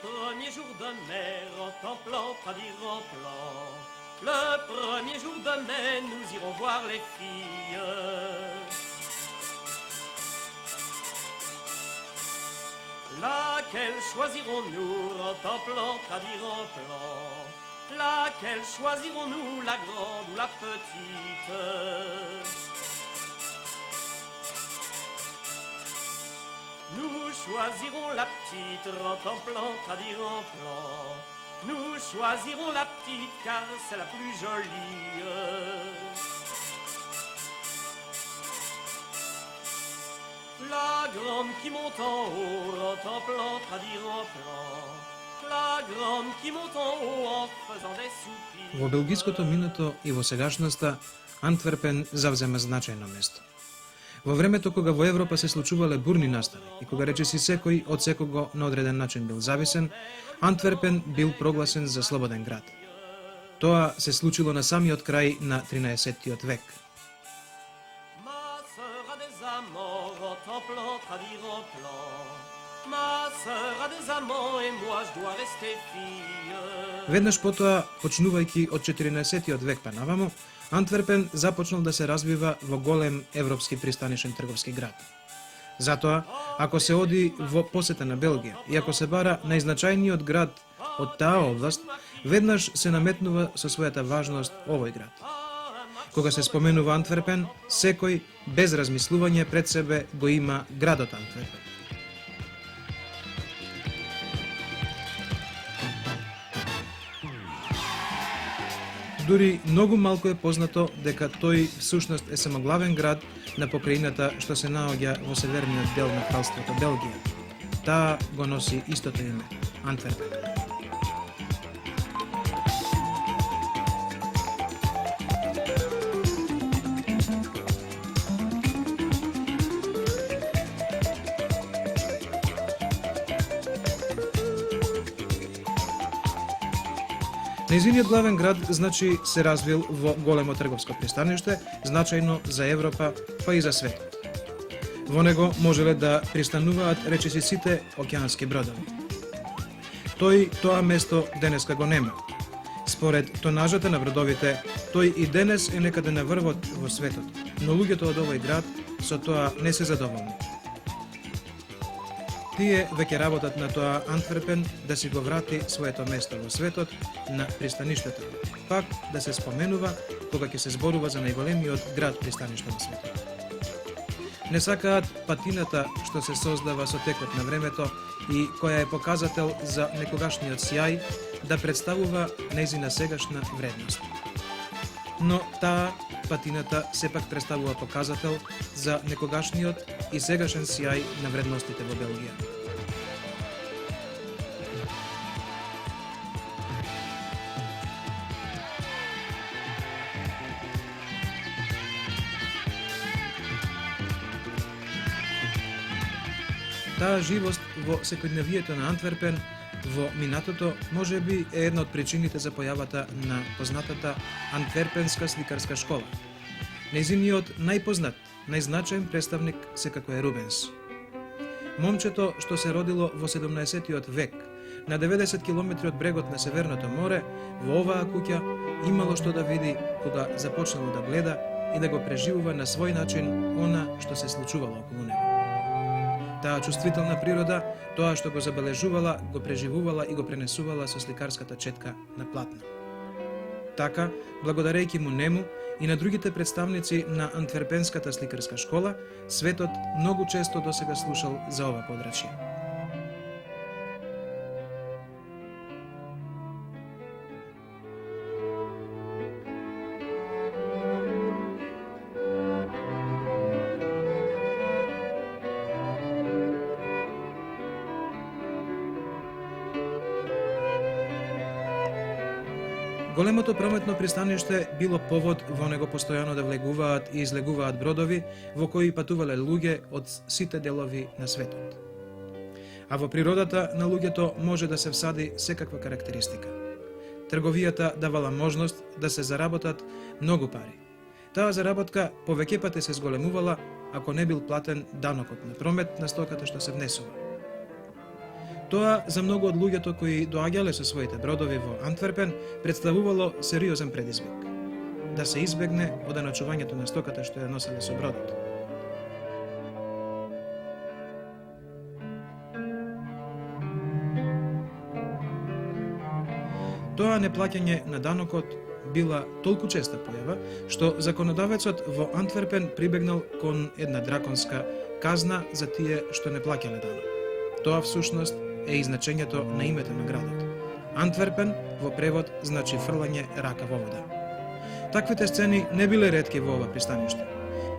premier jour de mer, en plan, pas dire en plan. Le premier jour de mai, nous irons voir les filles. Laquelle choisirons-nous, en plan, pas dire en plan. Laquelle choisirons-nous, la grande ou la petite? Nous choisirons la petite, en plan, pas dire en plan. Nous choisirons la petite car c'est la plus jolie. La grande qui monte en haut, en plan, pas dire en plan. La grande qui monte en haut en faisant des soupirs. Во белгиското минато и во сегашноста Антверпен завзема значајно место. Во времето кога во Европа се случувале бурни настани и кога речиси секој од секого на одреден начин бил зависен, Антверпен бил прогласен за слободен град. Тоа се случило на самиот крај на 13-тиот век. Ma sœur a des amants, en plan, pas dire en plan. Ma sœur a des amants et moi je dois rester fille. Веднаш потоа, почнувајќи од 14-тиот век па наваму, Антверпен започнал да се развива во голем европски пристанишен трговски град. Затоа, ако се оди во посета на Белгија и ако се бара најзначајниот град од таа област, веднаш се наметнува со својата важност овој град. Кога се споменува Антверпен, секој без размислување пред себе го има градот Антверпен. Дури многу малку е познато дека тој всушност е само главен град на покраината што се наоѓа во северниот дел на кралството Белгија. Таа го носи истото име – Антверпен. Нејзиниот главен град, значи, се развил во големо трговско пристаниште, значајно за Европа, па и за светот. Во него можеле да пристануваат речиси сите океански бродови. Тоа место денеска го нема. Според тонажата на бродовите, тој и денес е некаде на врвот во светот, но луѓето од овој град со тоа не се задоволни. Тие веќе работат на тоа Антверпен да си го врати своето место во светот на пристаништето, пак да се споменува кога ќе се зборува за најголемиот град пристаниште на светот. Не сакаат патината што се создава со текот на времето и која е показател за некогашниот сјај да представува нејзина сегашна вредност. Но таа патината сепак представува показател за некогашниот и сегашен сјај на вредностите во Белгија. Таа живост во секојдневието на Антверпен во минатото можеби е една од причините за појавата на познатата Антверпенска сликарска школа. Нејзиниот најпознат, најзначаен представник секако е Рубенс. Момчето што се родило во 17-тиот век, на 90 километри од брегот на Северното море, во оваа куќа имало што да види кога започнало да гледа и да го преживува на свој начин она што се случувало околу него. Таа чувствителна природа, тоа што го забележувала, го преживувала и го пренесувала со сликарската четка на платно. Така, благодарејќи му нему и на другите представници на Антверпенската сликарска школа, светот многу често досега слушал за ова подрачје. Големото прометно пристаниште било повод во него постојано да влегуваат и излегуваат бродови во кои патувале луѓе од сите делови на светот. А во природата на луѓето може да се всади секаква карактеристика. Трговијата давала можност да се заработат многу пари. Таа заработка повеќе пати се зголемувала ако не бил платен данокот на промет на стоката што се внесува. Тоа за многу од луѓето кои доаѓале со своите бродови во Антверпен представувало сериозен предизвик да се избегне оденочувањето на стоката што ја носеле со бродот. Тоа неплаќање на данокот била толку честа појава, што законодавецот во Антверпен прибегнал кон една драконска казна за тие што не плаќале данок. Тоа всушност е и значењето на името на градот. Антверпен во превод значи фрлање рака во вода. Таквите сцени не биле ретки во ова пристаниште.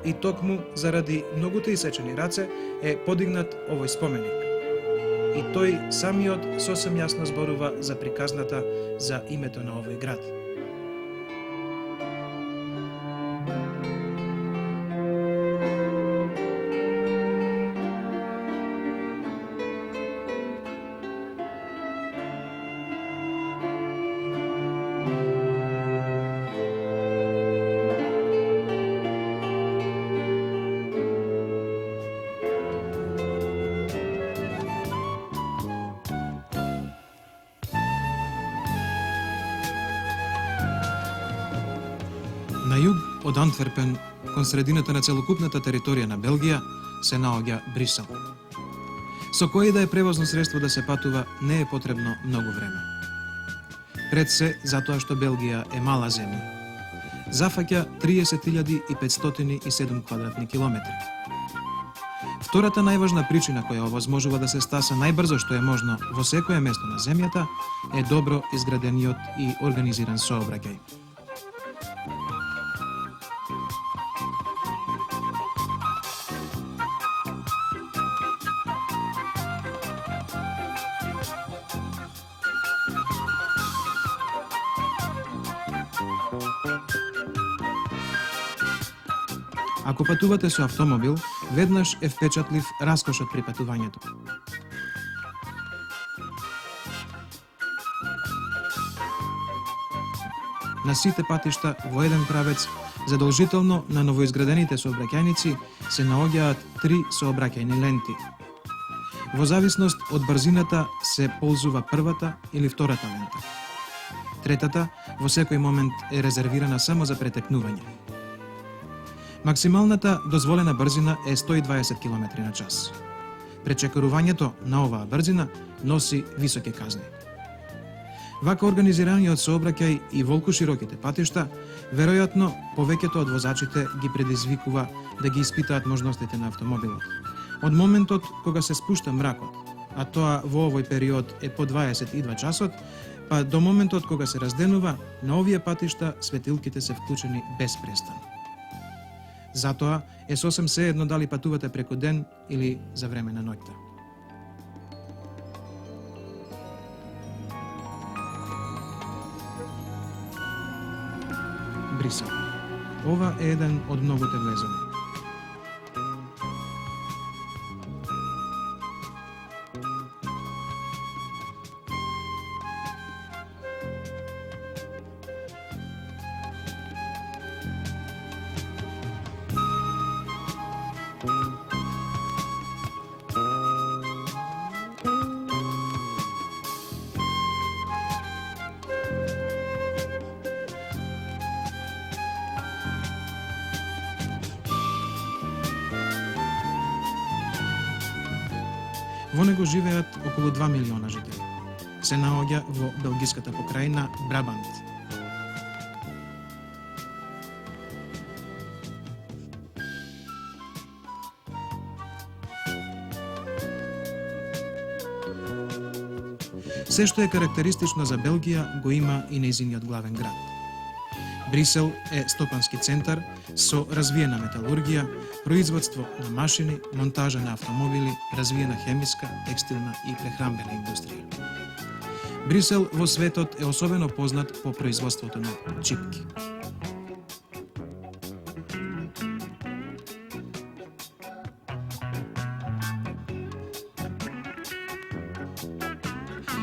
И токму заради многуте исечени раце е подигнат овој споменик. И тој самиот сосем јасно зборува за приказната за името на овој град. На југ од Антверпен, кон средината на целокупната територија на Белгија, се наоѓа Брисел. Со кој да е превозно средство да се патува, не е потребно многу време. Пред се, затоа што Белгија е мала земја. Зафаќа 30.507 квадратни километри. Втората најважна причина која овозможува да се стаса најбрзо што е можно во секое место на земјата е добро изградениот и организиран сообраќај. Ако патувате со автомобил, веднаш е впечатлив раскошот при патувањето. На сите патишта во еден правец, задолжително на новоизградените сообраќајници се наоѓаат 3 сообраќајни ленти. Во зависност од брзината се ползува првата или втората лента. Третата во секој момент е резервирана само за претекнување. Максималната дозволена брзина е 120 км на час. Пречекорувањето на оваа брзина носи високи казни. Вака организираниот сообраќај и волку широките патишта, веројатно повеќето од возачите ги предизвикува да ги испитаат можностите на автомобилот. Од моментот кога се спушта мракот, а тоа во овој период е по 22 часот, па до моментот кога се разденува, на овие патишта светилките се вклучени без престан. Затоа е сосем сеедно дали патувате преку ден или за време на ноќта. Брисел. Ова е еден од многуте влезови. Во него живеат околу 2 милиона жители. Се наоѓа во белгиската покрајна Брабант. Се што е карактеристично за Белгија го има и нејзиниот главен град. Брисел е стопански центар со развиена металургија, производство на машини, монтажа на автомобили, развиена хемиска, текстилна и прехранбена индустрија. Брисел во светот е особено познат по производството на чипки.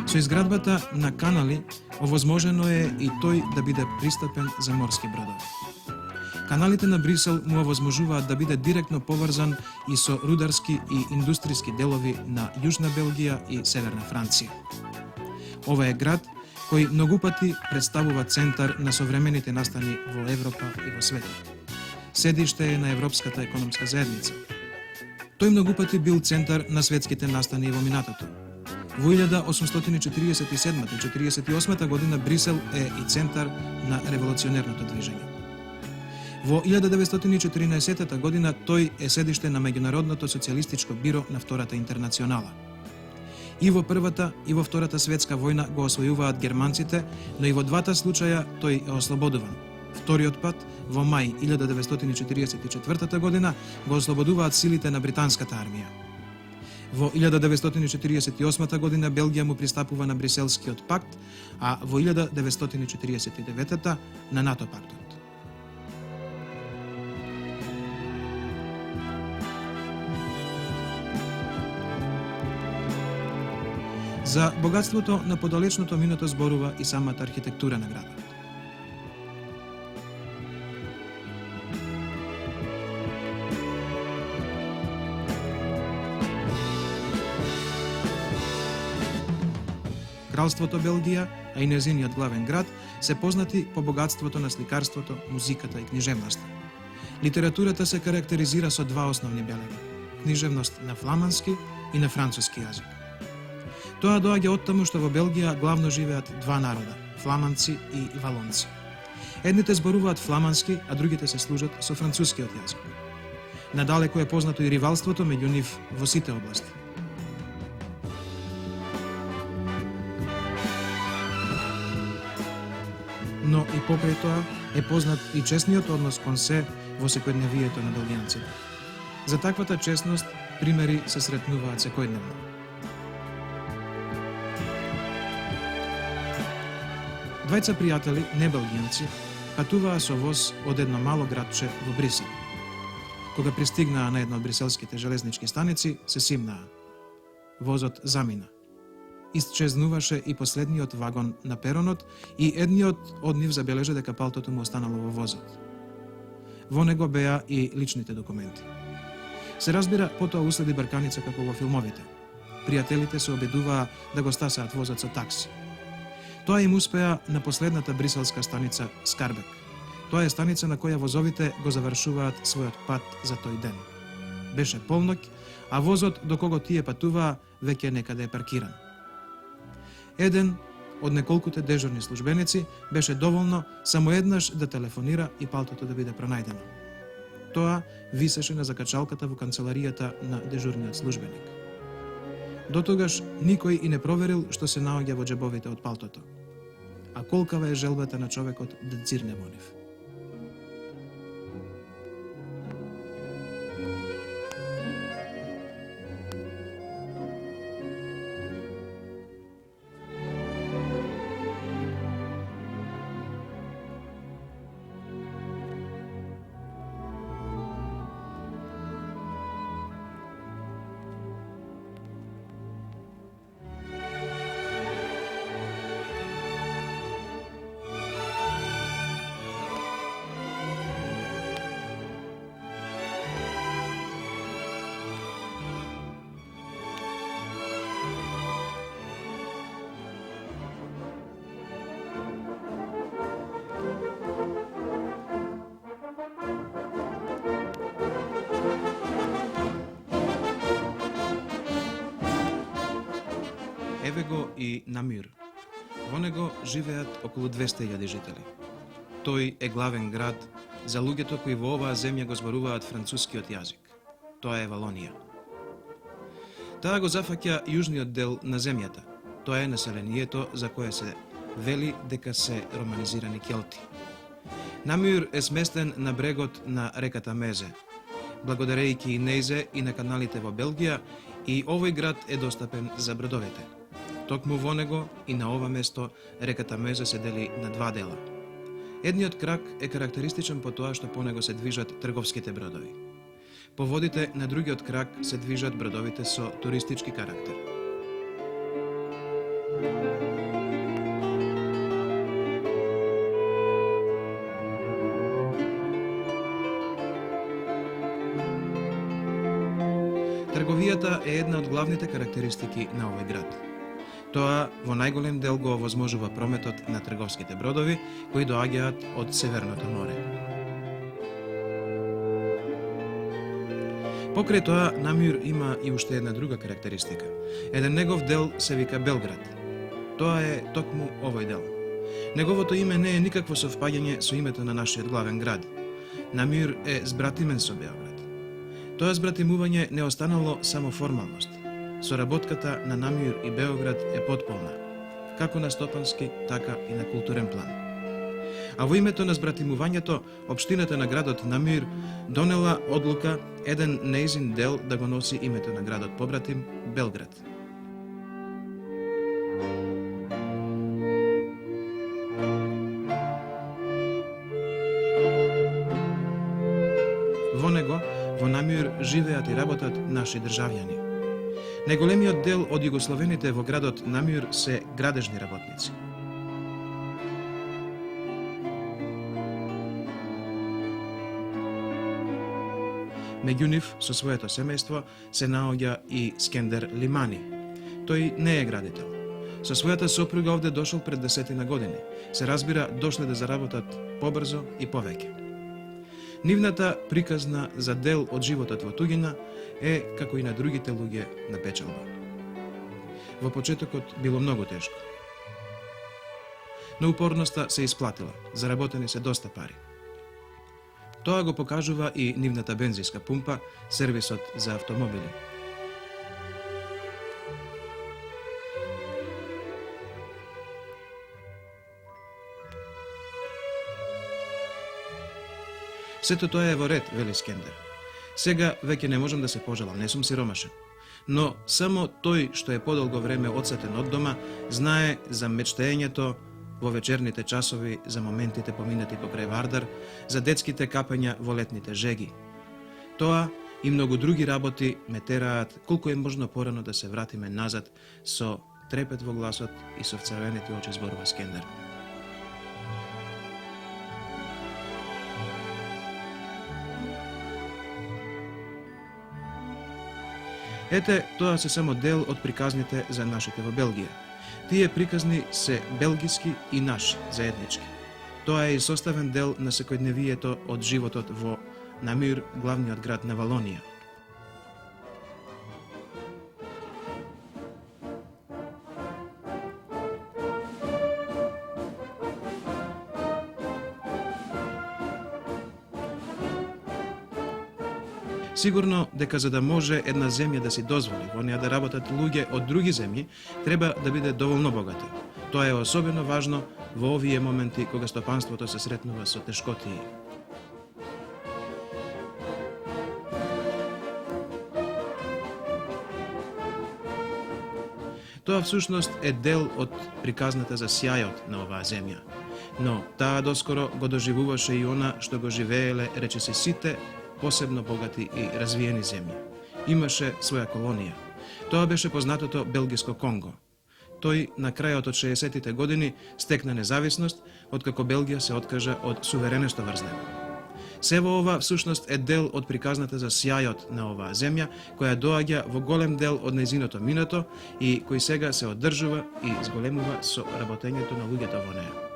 Со изградбата на канали овозможено е и тој да биде пристапен за морски бродови. Каналите на Брисел му овозможуваат да биде директно поврзан и со рударски и индустријски делови на Јужна Белгија и Северна Франција. Ова е град кој многу пати представува центар на современите настани во Европа и во светот. Седиште е на Европската економска заедница. Тој многу пати бил центар на светските настани во минатото. Во 1847-48 година Брисел е и центар на револуционерното движење. Во 1914 година тој е седиште на Меѓународното социјалистичко биро на Втората интернационала. И во Првата и во Втората светска војна го освојуваат германците, но и во двата случаја тој е ослободуван. Вториот пат, во мај 1944 година, го ослободуваат силите на британската армија. Во 1948 година Белгија му пристапува на Бриселскиот пакт, а во 1949 на НАТО пактот. За богатството на подалечното минато зборува и самата архитектура на градот. Кралството Белгија, а и нејзиниот главен град, се познати по богатството на сликарството, музиката и книжевноста. Литературата се карактеризира со два основни белеги – книжевност на фламандски и на француски јазик. Тоа доаѓа од таму што во Белгија главно живеат два народа – фламандци и валонци. Едните зборуваат фламандски, а другите се служат со францускиот јазик. Надалеку е познато и ривалството меѓу нив во сите области. Но и покрај тоа е познат и честниот однос кон се во секојдневието на белгијанците. За таквата честност примери се сретнуваат секојдневно. Двајца пријатели, небелгијанци, патуваа со воз од едно мало градче во Брисел. Кога пристигнаа на една од бриселските железнички станици, се симнаа. Возот замина. Исчезнуваше и последниот вагон на перонот и едниот од нив забележа дека палтото му останало во возот. Во него беа и личните документи. Се разбира, потоа уследи брканица како во филмовите. Пријателите се обидуваа да го стасаат возот со такси. Тоа им успеа на последната бриселска станица Скарбек. Тоа е станица на која возовите го завршуваат својот пат за тој ден. Беше полноќ, а возот до кого тие патуваа веќе некаде е паркиран. Еден од неколкуте дежурни службеници беше доволно само еднаш да телефонира и палтото да биде пронајдено. Тоа висеше на закачалката во канцеларијата на дежурниот службеник. Дотогаш никој и не проверил што се наоѓа во џебовите од палтото. А колкава е желбата на човекот да дзирне во нив. Еве го и Намир. Во него живеат околу 200.000 жители. Тој е главен град за луѓето кои во оваа земја го зборуваат францускиот јазик. Тоа е Валонија. Таа го зафаќа јужниот дел на земјата. Тоа е населението за кое се вели дека се романизирани келти. Намир е сместен на брегот на реката Мезе. Благодарејќи и нејзе и на каналите во Белгија, и овој град е достапен за бродовите. Токму во него и на ова место реката Мезе се дели на два дела. Едниот крак е карактеристичен по тоа што по него се движат трговските бродови. По водите на другиот крак се движат бродовите со туристички карактер. Трговијата е една од главните карактеристики на овој град. Тоа во најголем дел го овозможува прометот на трговските бродови кои доаѓаат од Северното море. Покрај тоа, Намир има и уште една друга карактеристика. Еден негов дел се вика Белград. Тоа е токму овој дел. Неговото име не е никакво совпаѓање со името на нашиот главен град. Намир е збратимен со Београд. Тоа збратимување не останало само формалност. Соработката на Намир и Београд е потполна, како на стопански, така и на културен план. А во името на збратимувањето, општината на градот Намир донела одлука еден неизин дел да го носи името на градот побратим Белград. Во него, во Намир, живеат и работат наши државјани. Најголемиот дел од југословените во градот Намир се градежни работници. Меѓу нив, со своето семејство, се наоѓа и Скендер Лимани. Тој не е градител. Со својата сопруга овде дошол пред 10 години. Се разбира, дошле да заработат побрзо и повеќе. Нивната приказна за дел од животот во туѓина е, како и на другите луѓе, на печалба. Во почетокот било многу тешко. Но упорноста се исплатила, заработени се доста пари. Тоа го покажува и нивната бензинска пумпа, сервисот за автомобили. Сето тоа е во ред, вели Скендер. Сега веќе не можам да се пожалам, не сум сиромашен. Но само тој што е подолго време одсетен од дома, знае за мечтењето во вечерните часови, за моментите поминати покрај Вардар, за детските капања во летните жеги. Тоа и многу други работи ме тераат колку е можно порано да се вратиме назад со трепет во гласот и со вцрвените очи, зборува Скендер. Ете, тоа се само дел од приказните за нашите во Белгија. Тие приказни се белгиски и наши, заеднички. Тоа е и составен дел на секојдневието од животот во Намир, главниот град на Валонија. Сигурно дека за да може една земја да си дозволи во неја да работат луѓе од други земји, треба да биде доволно богата. Тоа е особено важно во овие моменти кога стопанството се сретнува со тешкотии. Тоа всушност е дел од приказната за сјајот на оваа земја. Но таа доскоро го доживуваше и она што го живееле, речиси, сите посебно богати и развиени земји. Имаше своја колонија. Тоа беше познатото Белгиско Конго. Тој на крајот од 60-тите години стекна независност, откако Белгија се откажа од суверенество врз него. Сево ова всушност е дел од приказната за сјајот на оваа земја, која доаѓа во голем дел од нејзиното минато и кој сега се одржува и зголемува со работењето на луѓето во неја.